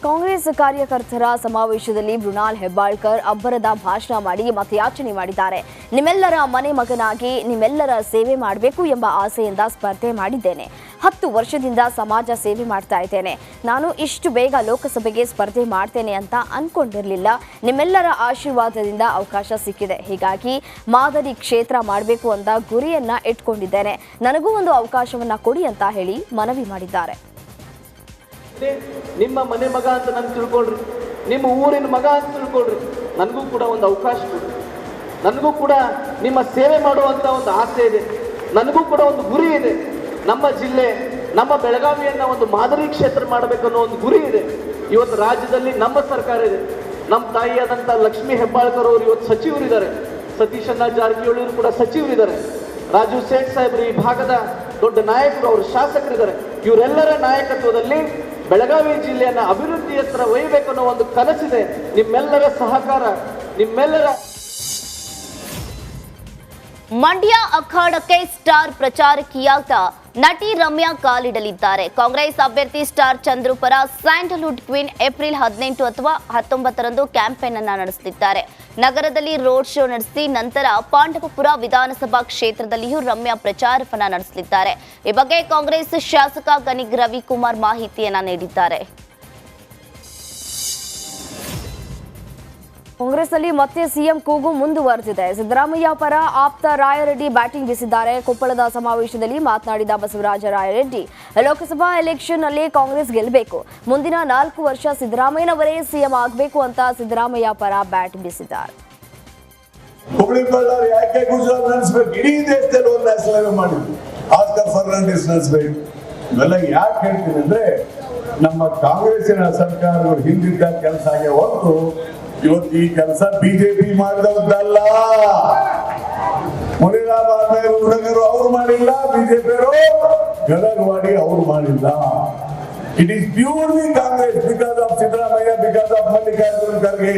ಕಾಂಗ್ರೆಸ್ ಕಾರ್ಯಕರ್ತರ ಸಮಾವೇಶದಲ್ಲಿ ಮೃಣಾಲ್ ಹೆಬ್ಬಾಳ್ಕರ್ ಅಬ್ಬರದ ಭಾಷಣ ಮಾಡಿ ಮತಯಾಚನೆ ಮಾಡಿದ್ದಾರೆ. ನಿಮ್ಮೆಲ್ಲರ ಮನೆ ಮಗನಾಗಿ ನಿಮ್ಮೆಲ್ಲರ ಸೇವೆ ಮಾಡಬೇಕು ಎಂಬ ಆಸೆಯಿಂದ ಸ್ಪರ್ಧೆ ಮಾಡಿದ್ದೇನೆ. 10 ವರ್ಷದಿಂದ ಸಮಾಜ ಸೇವೆ ಮಾಡ್ತಾ ಇದ್ದೇನೆ. ನಾನು ಇಷ್ಟು ಬೇಗ ಲೋಕಸಭೆಗೆ ಸ್ಪರ್ಧೆ ಮಾಡ್ತೇನೆ ಅಂತ ಅನ್ಕೊಂಡಿರಲಿಲ್ಲ. ನಿಮ್ಮೆಲ್ಲರ ಆಶೀರ್ವಾದದಿಂದ ಅವಕಾಶ ಸಿಕ್ಕಿದೆ. ಹೀಗಾಗಿ ಮಾದರಿ ಕ್ಷೇತ್ರ ಮಾಡಬೇಕು ಅಂತ ಗುರಿಯನ್ನ ಇಟ್ಕೊಂಡಿದ್ದೇನೆ. ನನಗೂ ಒಂದು ಅವಕಾಶವನ್ನ ಕೊಡಿ ಅಂತ ಹೇಳಿ ಮನವಿ ಮಾಡಿದ್ದಾರೆ. ನಿಮ್ಮ ಮನೆ ಮಗ ಅಂತ ನಾನು ತಿಳ್ಕೊಳ್ರಿ, ನಿಮ್ಮ ಊರಿನ ಮಗ ಅಂತ ತಿಳ್ಕೊಳ್ರಿ. ನನಗೂ ಕೂಡ ಒಂದು ಅವಕಾಶ ಕೊಡಿ. ನನಗೂ ಕೂಡ ನಿಮ್ಮ ಸೇವೆ ಮಾಡುವಂತ ಒಂದು ಆಸೆ ಇದೆ. ನನಗೂ ಕೂಡ ಒಂದು ಗುರಿ ಇದೆ. ನಮ್ಮ ಜಿಲ್ಲೆ, ನಮ್ಮ ಬೆಳಗಾವಿಯನ್ನ ಒಂದು ಮಾದರಿ ಕ್ಷೇತ್ರ ಮಾಡಬೇಕನ್ನೋ ಒಂದು ಗುರಿ ಇದೆ. ಇವತ್ತು ರಾಜ್ಯದಲ್ಲಿ ನಮ್ಮ ಸರ್ಕಾರ ಇದೆ. ನಮ್ಮ ತಾಯಿಯಾದಂಥ ಲಕ್ಷ್ಮೀ ಹೆಬ್ಬಾಳ್ಕರ್ ಅವರು ಇವತ್ತು ಸಚಿವರಿದ್ದಾರೆ. ಸತೀಶ್ ಅಣ್ಣ ಜಾರಕಿಹೊಳಿ ಅವರು ಕೂಡ ಸಚಿವರಿದ್ದಾರೆ. ರಾಜು ಸೇಠ್ ಸಾಹೇಬರು ಈ ಭಾಗದ ದೊಡ್ಡ ನಾಯಕರು, ಅವರು ಶಾಸಕರಿದ್ದಾರೆ. ಇವರೆಲ್ಲರ ನಾಯಕತ್ವದಲ್ಲಿ ಬೆಳಗಾವಿ ಜಿಲ್ಲೆಯನ್ನ ಅಭಿವೃದ್ಧಿ ಹತ್ರ ಒಯ್ಯಬೇಕನ್ನೋ ಒಂದು ಕನಸಿದೆ. ನಿಮ್ಮೆಲ್ಲರ ಸಹಕಾರ, ನಿಮ್ಮೆಲ್ಲರ ಮಂಡ್ಯ ಅಖಾಡಕ್ಕೆ ಸ್ಟಾರ್ ಪ್ರಚಾರಕಿಯಾದ ನಟಿ ರಮ್ಯಾ ಕಾಲಿಡಲಿದ್ದಾರೆ. ಕಾಂಗ್ರೆಸ್ ಅಭ್ಯರ್ಥಿ ಸ್ಟಾರ್ ಚಂದ್ರು ಪರ ಸ್ಯಾಂಡಲ್ವುಡ್ ಕ್ವೀನ್ ಏಪ್ರಿಲ್ 18 ಅಥವಾ 19ರಂದು ಕ್ಯಾಂಪೇನ್ ಅನ್ನು ನಡೆಸಲಿದ್ದಾರೆ. ನಗರದಲ್ಲಿ ರೋಡ್ ಶೋ ನಡೆಸಿ ನಂತರ ಪಾಂಡವಪುರ ವಿಧಾನಸಭಾ ಕ್ಷೇತ್ರದಲ್ಲಿಯೂ ರಮ್ಯಾ ಪ್ರಚಾರವನ್ನ ನಡೆಸಲಿದ್ದಾರೆ. ಈ ಬಗ್ಗೆ ಕಾಂಗ್ರೆಸ್ ಶಾಸಕ ಗನಿಗ್ ರವಿಕುಮಾರ್ ಮಾಹಿತಿಯನ್ನ ನೀಡಿದ್ದಾರೆ. ಕಾಂಗ್ರೆಸ್ನಲ್ಲಿ ಮತ್ತೆ ಸಿಎಂ ಕೂಗು ಮುಂದುವರೆದಿದೆ. ಸಿದ್ದರಾಮಯ್ಯ ಪರ ಆಪ್ತ ರಾಯರೆಡ್ಡಿ ಬ್ಯಾಟಿಂಗ್ ಬೀಸಿದ್ದಾರೆ. ಕೊಪ್ಪಳದ ಸಮಾವೇಶದಲ್ಲಿ ಮಾತನಾಡಿದ ಬಸವರಾಜ ರಾಯರೆಡ್ಡಿ, ಲೋಕಸಭಾ ಎಲೆಕ್ಷನ್ ನಲ್ಲಿ ಕಾಂಗ್ರೆಸ್ ಗೆಲ್ಲಬೇಕು, ಮುಂದಿನ 4 ವರ್ಷ ಸಿದ್ದರಾಮಯ್ಯನವರೇ ಸಿಎಂ ಆಗಬೇಕು ಅಂತ ಸಿದ್ದರಾಮಯ್ಯ ಪರ ಬ್ಯಾಟ್ ಬೀಸಿದ್ದಾರೆ. ಹುಬ್ಳಿ ಬಳ್ಳಾರಿ ಯಾಕೆ ಗುಜರಾತ್ ನಡೆಸಬೇಕು, ಇಡೀ ದೇಶದಲ್ಲಿ ಒಂದು ನ್ಯಾಷನಲ್ ಮಾಡಿದ್ವಿ. ಆಸ್ಕರ್ ಫರ್ನಾಂಡಿಸ್ ನಡೆಸಬೇಕು. ಇವೆಲ್ಲ ಯಾಕೆ ಹೇಳ್ತೀನಿ ಅಂದ್ರೆ, ನಮ್ಮ ಕಾಂಗ್ರೆಸ್ಸಿನ ಸರ್ಕಾರಗಳು ಹಿಂದಿದ್ದ ಕೆಲಸ ಆಗಿ ಹೊರತು ಇವತ್ತು ಈ ಕೆಲಸ ಬಿಜೆಪಿ ಮಾಡಿದವದ್ದಲ್ಲ. ಮುನಿರಾಬಾದ್ ಹುಡುಗರು ಅವ್ರು ಮಾಡಿಲ್ಲ, ಬಿಜೆಪಿಯವರು ಗದಗವಾಡಿ ಅವ್ರು ಮಾಡಿಲ್ಲ. It is purely Congress, because of Siddaramaiah, because of Mallikarjuna Kharge,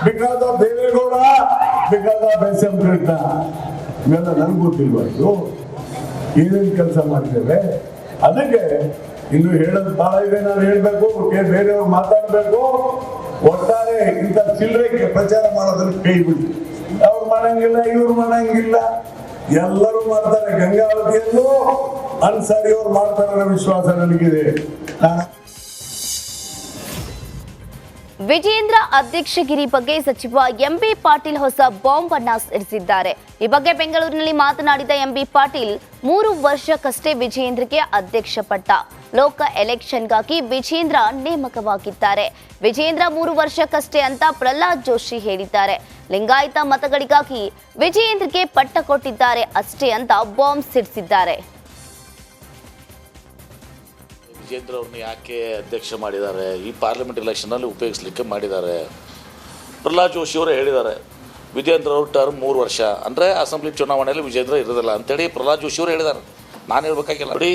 because of Deve Gowda, because of SM Krishna. ಇವೆಲ್ಲ ನನ್ಗೆ ಗೊತ್ತಿಲ್ವ ಇದು ಏನೇನು ಕೆಲಸ ಮಾಡ್ತೇವೆ. ಅದಕ್ಕೆ ಇನ್ನು ಹೇಳೋದು ಬಹಳ ಇದೆ. ನಾನು ಹೇಳ್ಬೇಕು, ಬೇರೆಯವ್ರು ಮಾತಾಡ್ಬೇಕು. ಒಟ್ಟಾರೆ ಇಂಥ ಚಿಲ್ಲರೆ ಪ್ರಚಾರ ಮಾಡೋದನ್ನ ಕೈ ಬಿಡಿ. ಅವ್ರು ಮಾಡಂಗಿಲ್ಲ, ಇವ್ರು ಮಾಡಂಗಿಲ್ಲ, ಎಲ್ಲರೂ ಮಾಡ್ತಾರೆ. ಗಂಗಾವತಿಯಲ್ಲೂ ಅನ್ಸಾರಿ ಅವ್ರು ಮಾಡ್ತಾರೆ ಅನ್ನೋ ವಿಶ್ವಾಸ ನನಗಿದೆ. ವಿಜೇಂದ್ರ ಅಧ್ಯಕ್ಷಗಿರಿ ಬಗ್ಗೆ ಸಚಿವ MB ಪಾಟೀಲ್ ಹೊಸ ಬಾಂಬ್ ಅನ್ನ ಸಿಡಿಸಿದ್ದಾರೆ. ಈ ಬಗ್ಗೆ ಬೆಂಗಳೂರಿನಲ್ಲಿ ಮಾತನಾಡಿದ MB ಪಾಟೀಲ್, 3 ವರ್ಷಕ್ಕಷ್ಟೇ ವಿಜೇಂದ್ರಗೆ ಅಧ್ಯಕ್ಷ ಪಟ್ಟ. ಲೋಕ ಎಲೆಕ್ಷನ್ಗಾಗಿ ವಿಜೇಂದ್ರ ನೇಮಕವಾಗಿದ್ದಾರೆ. ವಿಜೇಂದ್ರ 3 ವರ್ಷಕ್ಕಷ್ಟೇ ಅಂತ ಪ್ರಹ್ಲಾದ್ ಜೋಶಿ ಹೇಳಿದ್ದಾರೆ. ಲಿಂಗಾಯತ ಮತಗಳಿಗಾಗಿ ವಿಜೇಂದ್ರಗೆ ಪಟ್ಟ ಕೊಟ್ಟಿದ್ದಾರೆ ಅಷ್ಟೇ ಅಂತ ಬಾಂಬ್ ಸಿಡಿಸಿದ್ದಾರೆ. ವಿಜೇಂದ್ರ ಅವ್ರನ್ನ ಯಾಕೆ ಅಧ್ಯಕ್ಷ ಮಾಡಿದ್ದಾರೆ, ಈ ಪಾರ್ಲಿಮೆಂಟ್ ಎಲೆಕ್ಷನಲ್ಲಿ ಉಪಯೋಗಿಸ್ಲಿಕ್ಕೆ ಮಾಡಿದ್ದಾರೆ. ಪ್ರಹ್ಲಾದ್ ಜೋಶಿ ಅವರೇ ಹೇಳಿದ್ದಾರೆ, ವಿಜೇಂದ್ರ ಅವ್ರ ಟರ್ಮ್ 3 ವರ್ಷ ಅಂದರೆ ಅಸೆಂಬ್ಲಿ ಚುನಾವಣೆಯಲ್ಲಿ ವಿಜೇಂದ್ರ ಇರೋದಿಲ್ಲ ಅಂತೇಳಿ ಪ್ರಹ್ಲಾದ್ ಜೋಶಿ ಅವರು ಹೇಳಿದ್ದಾರೆ. ನಾನು ಹೇಳ್ಬೇಕಾಗಿಲ್ಲ. ನೋಡಿ,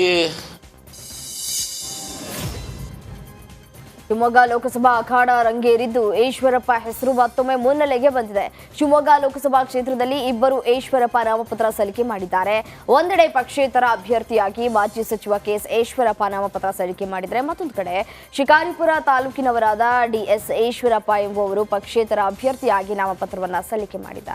ಶಿವಮೊಗ್ಗ ಲೋಕಸಭಾ ಅಖಾಡ ರಂಗೇರಿದ್ದು ಈಶ್ವರಪ್ಪ ಹೆಸರು ಮತ್ತೊಮ್ಮೆ ಮುನ್ನೆಲೆಗೆ ಬಂದಿದೆ. ಶಿವಮೊಗ್ಗ ಲೋಕಸಭಾ ಕ್ಷೇತ್ರದಲ್ಲಿ ಇಬ್ಬರು ಈಶ್ವರಪ್ಪ ನಾಮಪತ್ರ ಸಲ್ಲಿಕೆ ಮಾಡಿದ್ದಾರೆ. ಒಂದೆಡೆ ಪಕ್ಷೇತರ ಅಭ್ಯರ್ಥಿಯಾಗಿ ಮಾಜಿ ಸಚಿವ KS ಈಶ್ವರಪ್ಪ ನಾಮಪತ್ರ ಸಲ್ಲಿಕೆ ಮಾಡಿದರೆ, ಮತ್ತೊಂದು ಕಡೆ ಶಿಕಾರಿಪುರ ತಾಲೂಕಿನವರಾದ DS ಈಶ್ವರಪ್ಪ ಎಂಬುವವರು ಪಕ್ಷೇತರ ಅಭ್ಯರ್ಥಿಯಾಗಿ ನಾಮಪತ್ರವನ್ನು ಸಲ್ಲಿಕೆ ಮಾಡಿದ್ದಾರೆ.